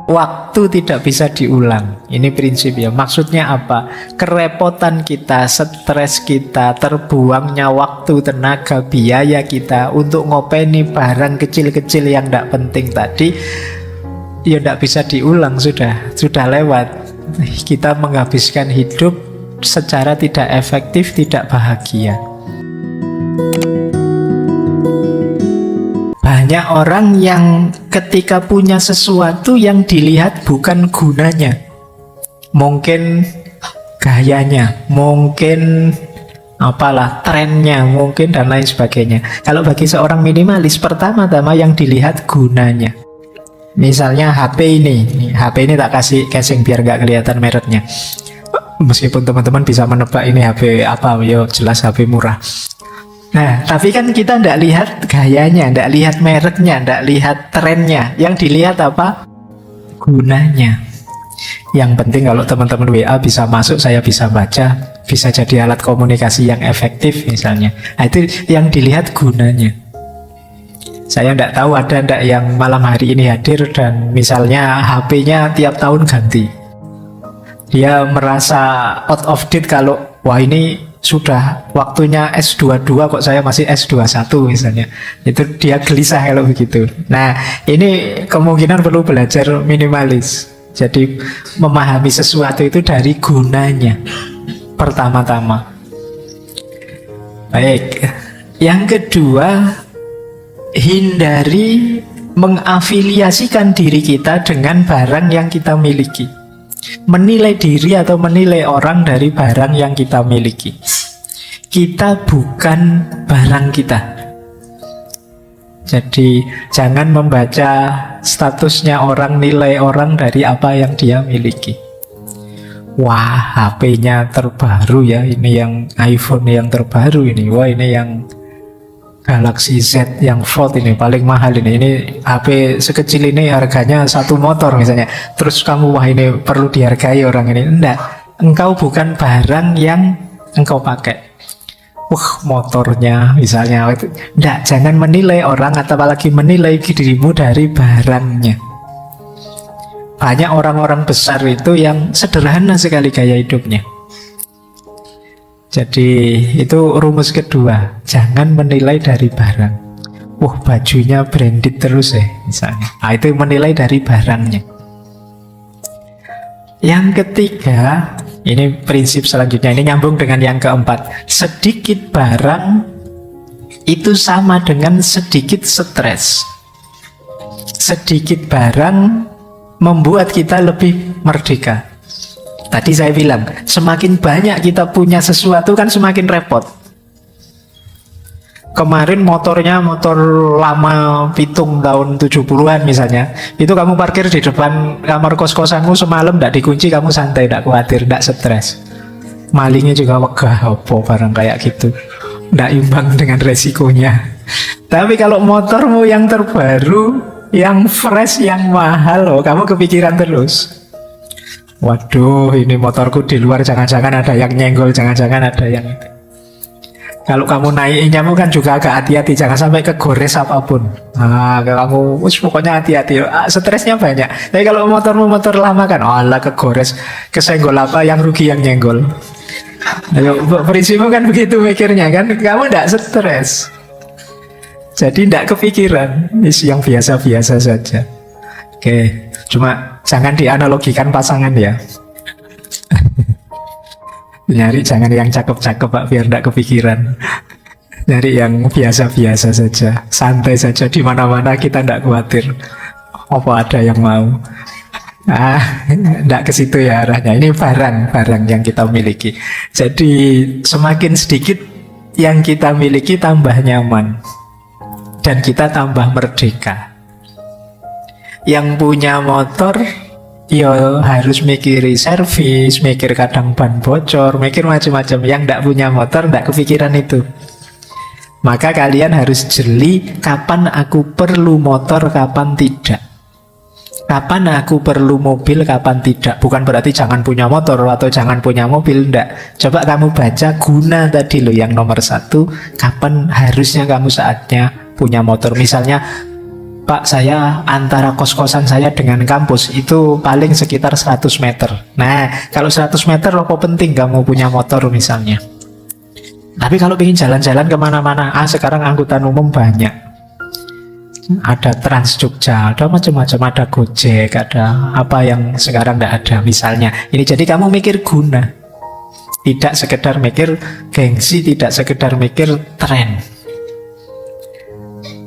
Waktu tidak bisa diulang. Ini prinsip ya. Maksudnya apa? Kerepotan kita, stres kita, terbuangnya waktu, tenaga, biaya kita untuk ngopeni barang kecil-kecil yang tidak penting tadi, ya tidak bisa diulang, sudah lewat. Kita menghabiskan hidup secara tidak efektif, tidak bahagia. Banyak orang yang ketika punya sesuatu yang dilihat bukan gunanya. Mungkin gayanya, mungkin apalah trennya, mungkin dan lain sebagainya. Kalau bagi seorang minimalis, pertama-tama yang dilihat gunanya. Misalnya HP ini tak kasih casing biar nggak kelihatan mereknya. Meskipun teman-teman bisa menebak ini HP apa, yo jelas HP murah. Nah, tapi kan kita tidak lihat gayanya, tidak lihat mereknya, tidak lihat trennya. Yang dilihat apa? Gunanya. Yang penting kalau teman-teman WA bisa masuk, saya bisa baca, bisa jadi alat komunikasi yang efektif misalnya. Nah, itu yang dilihat gunanya. Saya tidak tahu ada tidak yang malam hari ini hadir dan misalnya HP-nya tiap tahun ganti. Dia merasa out of date kalau, wah ini sudah waktunya S22 kok saya masih S21 misalnya. Itu dia gelisah kalau begitu. Nah, ini kemungkinan perlu belajar minimalis. Jadi memahami sesuatu itu dari gunanya pertama-tama. Baik. Yang kedua, hindari mengafiliasikan diri kita dengan barang yang kita miliki. Menilai diri atau menilai orang dari barang yang kita miliki. Kita bukan barang kita. Jadi jangan membaca statusnya orang, nilai orang dari apa yang dia miliki. Wah, HP-nya terbaru ya, ini yang iPhone yang terbaru ini. Wah, ini yang Galaxy Z yang Fold ini paling mahal ini. Ini HP sekecil ini harganya satu motor misalnya. Terus kamu, wah ini perlu dihargai orang ini. Enggak, engkau bukan barang yang engkau pakai. Wah, motornya misalnya. Enggak, jangan menilai orang atau apalagi menilai dirimu dari barangnya. Banyak orang-orang besar itu yang sederhana sekali gaya hidupnya. Jadi itu rumus kedua, jangan menilai dari barang. Wah, bajunya branded terus misalnya. Nah, itu menilai dari barangnya. Yang ketiga, ini prinsip selanjutnya, ini nyambung dengan yang keempat. Sedikit barang itu sama dengan sedikit stres. Sedikit barang membuat kita lebih merdeka. Tadi saya bilang, semakin banyak kita punya sesuatu kan semakin repot. Kemarin motornya motor lama pitung tahun 70-an misalnya. Itu kamu parkir di depan kamar kos-kosanmu semalam, tidak dikunci, kamu santai, tidak khawatir, tidak stres. Malingnya juga wegah, apa barang kayak gitu. Tidak imbang dengan resikonya. Tapi kalau motormu yang terbaru, yang fresh, yang mahal, kamu kepikiran terus. Waduh, ini motorku di luar, jangan-jangan ada yang nyenggol, jangan-jangan ada yang... Kalau kamu naikinnya kan juga agak hati-hati, jangan sampai kegores apapun. Nah, kamu pokoknya hati-hati. Stresnya banyak. Tapi kalau motormu motor lama kan, alah kegores, kesenggol apa, yang rugi yang nyenggol. Ayo, prinsipmu kan begitu mikirnya kan, kamu tidak stres. Jadi tidak kepikiran, yang biasa-biasa saja. Oke, cuma jangan dianalogikan pasangan ya. Nyari jangan yang cakep-cakep Pak, biar tidak kepikiran. Nyari yang biasa-biasa saja, santai saja, di mana-mana kita tidak khawatir. Apa ada yang mau? Tidak ke situ ya arahnya. Ini barang yang kita miliki. Jadi semakin sedikit yang kita miliki tambah nyaman dan kita tambah merdeka. Yang punya motor ya harus mikiri servis, mikir kadang ban bocor, mikir macam-macam. Yang tidak punya motor tidak kepikiran itu. Maka kalian harus jeli kapan aku perlu motor, kapan tidak. Kapan aku perlu mobil, kapan tidak. Bukan berarti jangan punya motor atau jangan punya mobil, tidak. Coba kamu baca guna tadi loh, yang nomor 1, kapan harusnya kamu saatnya punya motor. Misalnya Pak, saya antara kos-kosan saya dengan kampus itu paling sekitar 100 meter. Nah, kalau 100 meter apa penting kamu punya motor misalnya. Tapi kalau ingin jalan-jalan kemana-mana, sekarang angkutan umum banyak. Ada Trans Jogja, ada macam-macam, ada Gojek, ada apa yang sekarang tidak ada misalnya. Ini jadi kamu mikir guna. Tidak sekedar mikir gengsi, tidak sekedar mikir tren.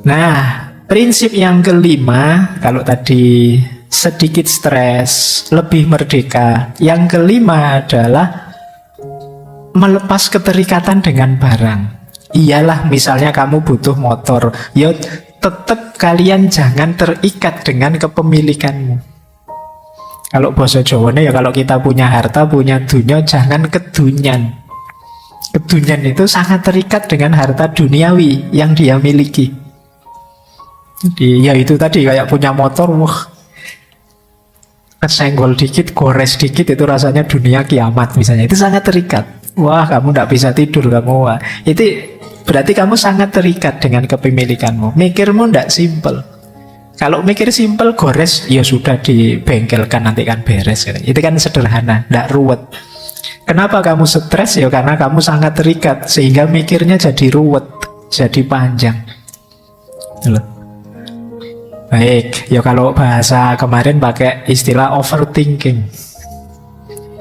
Nah, prinsip yang kelima, kalau tadi sedikit stres, lebih merdeka. Yang kelima adalah melepas keterikatan dengan barang. Iyalah misalnya kamu butuh motor, ya tetap kalian jangan terikat dengan kepemilikanmu. Kalau bahasa Jawanya ya kalau kita punya harta, punya dunia, jangan kedunyan. Kedunyan itu sangat terikat dengan harta duniawi yang dia miliki. Jadi ya itu tadi kayak punya motor, wah kesenggol dikit, gores dikit itu rasanya dunia kiamat misalnya. Itu sangat terikat. Wah kamu tidak bisa tidur kamu. Wah. Itu berarti kamu sangat terikat dengan kepemilikanmu. Mikirmu tidak simpel. Kalau mikir simpel, gores, ya sudah dibengkelkan nanti kan beres. Itu kan sederhana, tidak ruwet. Kenapa kamu stres? Ya karena kamu sangat terikat, sehingga mikirnya jadi ruwet, jadi panjang. Loh. Baik, ya kalau bahasa kemarin pakai istilah overthinking.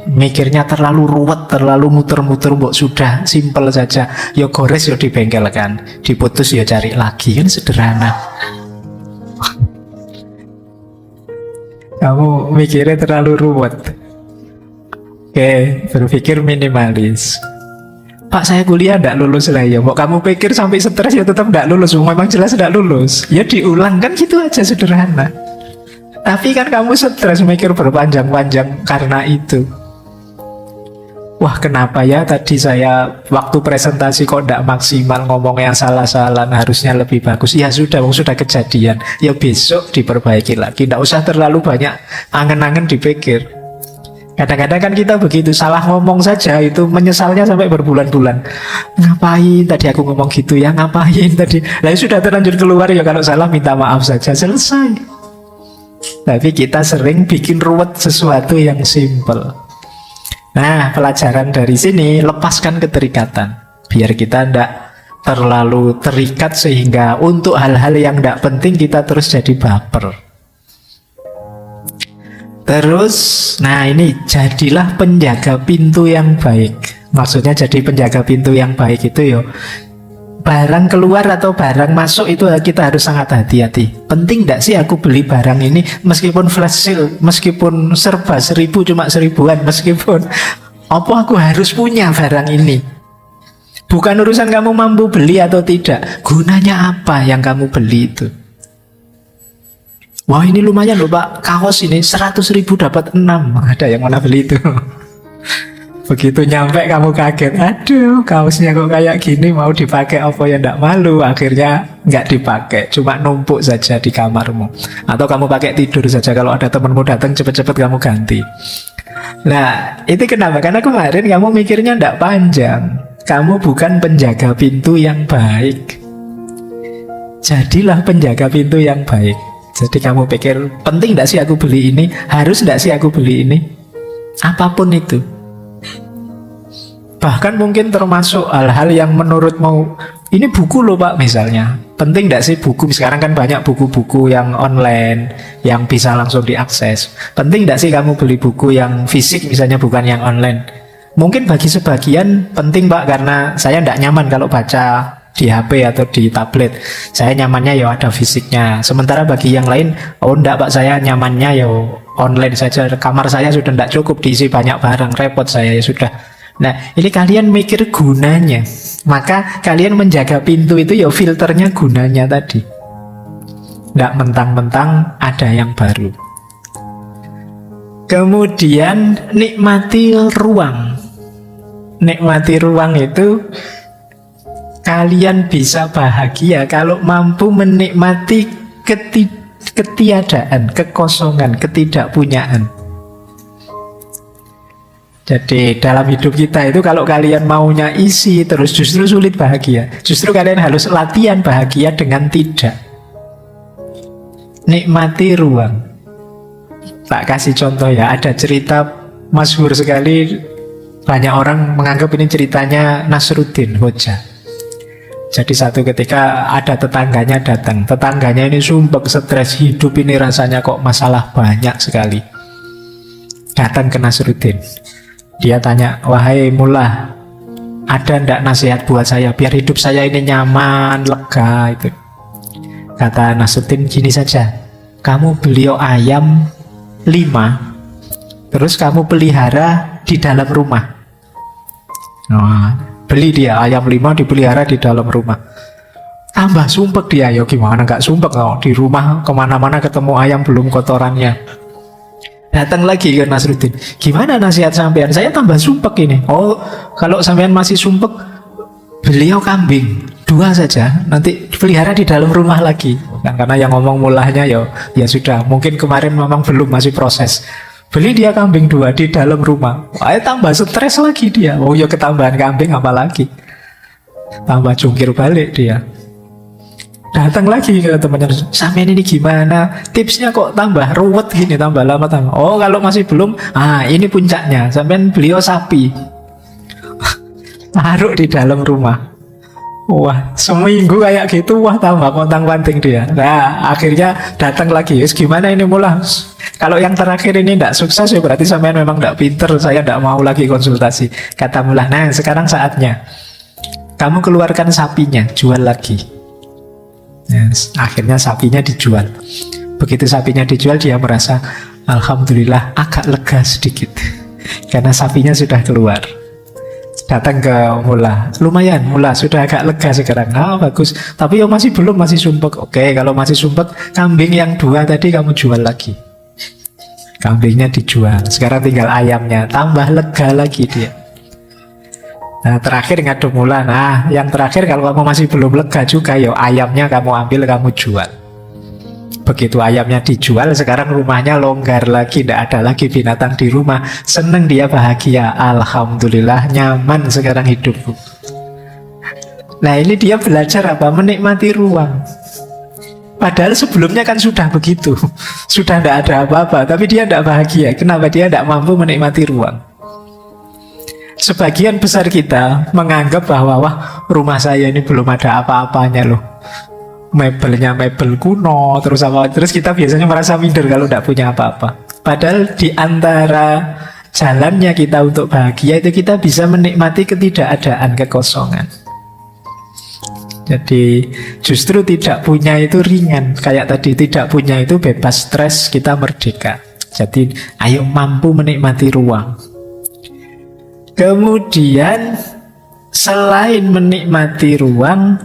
Mikirnya terlalu ruwet, terlalu muter-muter, mbok sudah simpel saja. Ya gores, ya dibengkelkan, diputus, ya cari lagi, kan sederhana. Kamu mikirnya terlalu ruwet. Oke, berpikir minimalis. Pak, saya kuliah tidak lulus lah ya. Kok kamu pikir sampai stres ya tetap tidak lulus. Memang jelas tidak lulus. Ya diulang kan gitu aja sederhana. Tapi kan kamu stres mikir berpanjang-panjang karena itu. Wah kenapa ya tadi saya waktu presentasi kok tidak maksimal, ngomongnya salah-salah, harusnya lebih bagus. Ya sudah, sudah kejadian. Ya besok diperbaiki lagi. Tidak usah terlalu banyak angen-angen dipikir. Kadang-kadang kan kita begitu, salah ngomong saja itu menyesalnya sampai berbulan-bulan. Ngapain tadi aku ngomong gitu ya, ngapain tadi. Lah sudah terlanjur keluar ya, kalau salah minta maaf saja, selesai. Tapi kita sering bikin ruwet sesuatu yang simple. Nah, pelajaran dari sini, lepaskan keterikatan. Biar kita tidak terlalu terikat sehingga untuk hal-hal yang tidak penting kita terus jadi baper. Terus, nah ini, jadilah penjaga pintu yang baik. Maksudnya jadi penjaga pintu yang baik itu barang keluar atau barang masuk itu kita harus sangat hati-hati. Penting tidak sih aku beli barang ini meskipun flash sale, meskipun serba 1000 cuma 1000-an, meskipun apa aku harus punya barang ini. Bukan urusan kamu mampu beli atau tidak, gunanya apa yang kamu beli itu. Wah ini lumayan loh Pak, kaos ini 100.000 dapat 6. Ada yang mana beli itu. Begitu nyampe kamu kaget, aduh kaosnya kok kayak gini, mau dipakai apa ya ndak malu. Akhirnya nggak dipakai, cuma numpuk saja di kamarmu. Atau kamu pakai tidur saja, kalau ada temanmu datang cepet-cepet kamu ganti. Nah itu kenapa? Karena kemarin kamu mikirnya ndak panjang. Kamu bukan penjaga pintu yang baik. Jadilah penjaga pintu yang baik. Jadi kamu pikir, penting ndak sih aku beli ini? Harus ndak sih aku beli ini? Apapun itu. Bahkan mungkin termasuk hal-hal yang menurutmu, ini buku loh Pak misalnya, penting tidak sih buku? Sekarang kan banyak buku-buku yang online yang bisa langsung diakses. Penting tidak sih kamu beli buku yang fisik misalnya, bukan yang online? Mungkin bagi sebagian penting Pak, karena saya tidak nyaman kalau baca di HP atau di tablet. Saya nyamannya ada fisiknya. Sementara bagi yang lain, oh enggak Pak, saya nyamannya online saja. Kamar saya sudah tidak cukup diisi banyak barang, repot saya ya sudah. Nah ini kalian mikir gunanya. Maka kalian menjaga pintu itu filternya gunanya tadi. Nggak mentang-mentang ada yang baru. Kemudian nikmati ruang. Nikmati ruang itu kalian bisa bahagia kalau mampu menikmati ketiadaan, kekosongan, ketidakpunyaan. Jadi dalam hidup kita itu kalau kalian maunya isi terus justru sulit bahagia. Justru kalian harus latihan bahagia dengan tidak. nikmati ruang. Tak kasih contoh ya, ada cerita masyhur sekali, banyak orang menganggap ini ceritanya Nasruddin Hoja. Jadi satu ketika ada tetangganya datang, tetangganya ini sumpek, stres, hidup ini rasanya kok masalah banyak sekali. Datang ke Nasruddin, dia tanya, wahai mullah, ada ndak nasihat buat saya biar hidup saya ini nyaman, lega itu. Kata Nasruddin, gini saja, kamu beli ayam 5, terus kamu pelihara di dalam rumah. Nah, beli dia ayam 5 dipelihara di dalam rumah. Tambah sumpek dia, ya gimana gak sumpek kok, di rumah kemana-mana ketemu ayam belum kotorannya. Datang lagi ke Nasruddin, gimana nasihat sampean? Saya tambah sumpek ini. Oh, kalau sampean masih sumpek, beliau kambing 2 saja, nanti pelihara di dalam rumah lagi. Kan karena yang ngomong mulahnya ya sudah, mungkin kemarin memang belum, masih proses. Beli dia kambing 2 di dalam rumah. Wah, tambah stres lagi dia. Oh ya, ketambahan kambing apalagi. Tambah jungkir balik dia. Datang lagi ke temannya, sampean ini gimana? Tipsnya kok tambah ruwet gini, tambah lama tambah. Oh, kalau masih belum, ini puncaknya. Sampean beliau sapi. Taruh di dalam rumah. Wah, seminggu kayak gitu, wah tambah kontang-panting dia. Nah, akhirnya datang lagi. Gimana ini mulai? Kalau yang terakhir ini tidak sukses, ya berarti sampean memang tidak pinter. Saya tidak mau lagi konsultasi. Kata mullah, nah sekarang saatnya kamu keluarkan sapinya, jual lagi. Nah, akhirnya sapinya dijual. Begitu sapinya dijual, dia merasa alhamdulillah agak lega sedikit karena sapinya sudah keluar. Datang ke mullah, lumayan mullah sudah agak lega sekarang. Bagus, tapi ya masih belum, masih sumpek. Oke, kalau masih sumpek, kambing yang 2 tadi kamu jual lagi. Kambingnya dijual, sekarang tinggal ayamnya, tambah lega lagi dia. Nah, terakhir ngadu mullah. Nah, yang terakhir kalau kamu masih belum lega juga, ya ayamnya kamu ambil, kamu jual. Begitu ayamnya dijual, sekarang rumahnya longgar lagi, tidak ada lagi binatang di rumah. Seneng dia, bahagia. Alhamdulillah, nyaman sekarang hidupku. Nah, ini dia belajar apa? Menikmati ruang. Padahal sebelumnya kan sudah begitu, sudah tidak ada apa-apa, tapi dia tidak bahagia. Kenapa? Dia tidak mampu menikmati ruang. Sebagian besar kita menganggap bahwa wah, rumah saya ini belum ada apa-apanya loh, mebelnya mebel kuno, terus kita biasanya merasa minder kalau tidak punya apa-apa. Padahal di antara jalannya kita untuk bahagia itu kita bisa menikmati ketidakadaan, kekosongan. Jadi justru tidak punya itu ringan. Kayak tadi, tidak punya itu bebas stres, kita merdeka. Jadi ayo mampu menikmati ruang. Kemudian selain menikmati ruang,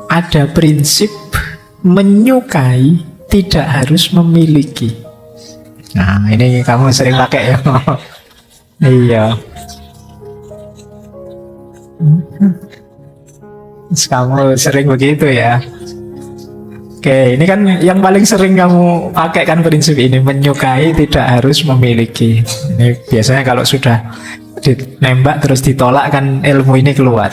ada prinsip menyukai, tidak harus memiliki. Nah, ini kamu sering pakai ya. Iya. Kamu sering begitu ya. Oke, ini kan yang paling sering kamu pakai kan prinsip ini, menyukai tidak harus memiliki. Ini biasanya kalau sudah ditembak terus ditolak kan ilmu ini keluar.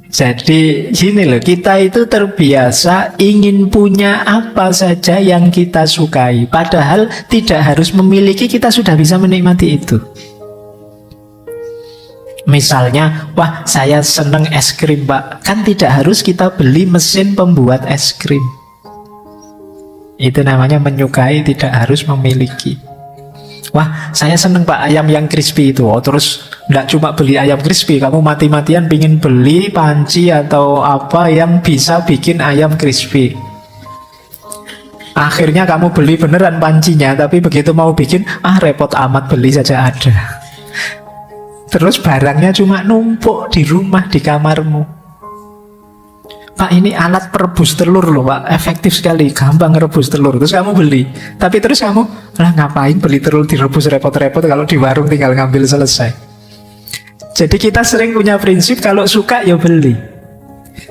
Jadi gini loh, kita itu terbiasa ingin punya apa saja yang kita sukai. Padahal tidak harus memiliki, kita sudah bisa menikmati itu. Misalnya, wah saya seneng es krim Pak. Kan tidak harus kita beli mesin pembuat es krim. Itu namanya menyukai, tidak harus memiliki. Wah saya seneng Pak ayam yang crispy itu. Oh, terus tidak cuma beli ayam crispy, kamu mati-matian pingin beli panci atau apa yang bisa bikin ayam crispy. Akhirnya kamu beli beneran pancinya, tapi begitu mau bikin, repot amat, beli saja ada. Terus barangnya cuma numpuk di rumah, di kamarmu. Pak ini alat perebus telur loh Pak, efektif sekali, gampang rebus telur. Terus kamu beli, tapi terus kamu, lah ngapain beli telur direbus repot-repot, kalau di warung tinggal ngambil selesai. Jadi kita sering punya prinsip, kalau suka ya beli.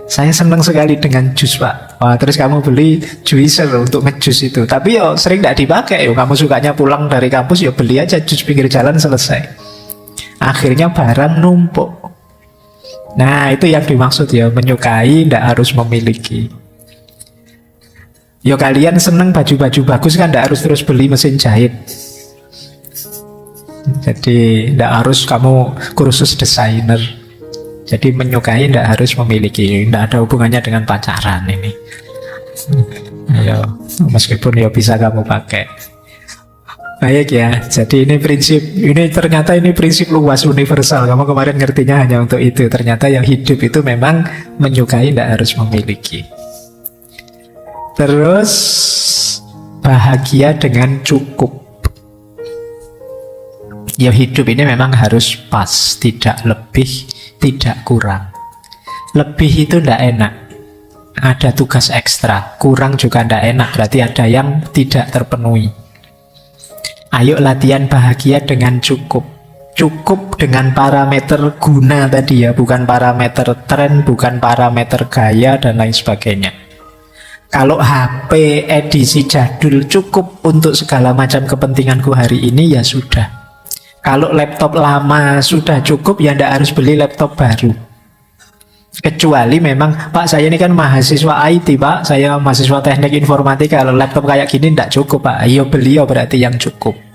Saya senang sekali dengan jus Pak. Wah, terus kamu beli juicer untuk ngejus itu. Tapi ya sering tidak dipakai. Kamu sukanya pulang dari kampus ya beli aja jus pinggir jalan, selesai. Akhirnya barang numpuk. Nah, itu yang dimaksud ya, menyukai, tidak harus memiliki. Yo kalian seneng baju-baju bagus kan, tidak harus terus beli mesin jahit. Jadi tidak harus kamu kursus desainer. Jadi menyukai tidak harus memiliki, tidak ada hubungannya dengan pacaran ini. Ayo, meskipun ya bisa kamu pakai. Baik ya, jadi ini prinsip, ini ternyata ini prinsip luas universal. Kamu kemarin ngertinya hanya untuk itu. Ternyata yang hidup itu memang menyukai, tidak harus memiliki. Terus bahagia dengan cukup. Ya hidup ini memang harus pas, tidak lebih, tidak kurang. Lebih itu tidak enak, ada tugas ekstra. Kurang juga tidak enak, berarti ada yang tidak terpenuhi. Ayo latihan bahagia dengan cukup. Cukup dengan parameter guna tadi ya, bukan parameter tren, bukan parameter gaya dan lain sebagainya. Kalau HP edisi jadul cukup untuk segala macam kepentinganku hari ini, ya sudah. Kalau laptop lama sudah cukup, ya ndak harus beli laptop baru. Kecuali memang, Pak saya ini kan mahasiswa IT Pak, saya mahasiswa teknik informatika, kalau laptop kayak gini ndak cukup Pak. Ayo beli, berarti yang cukup.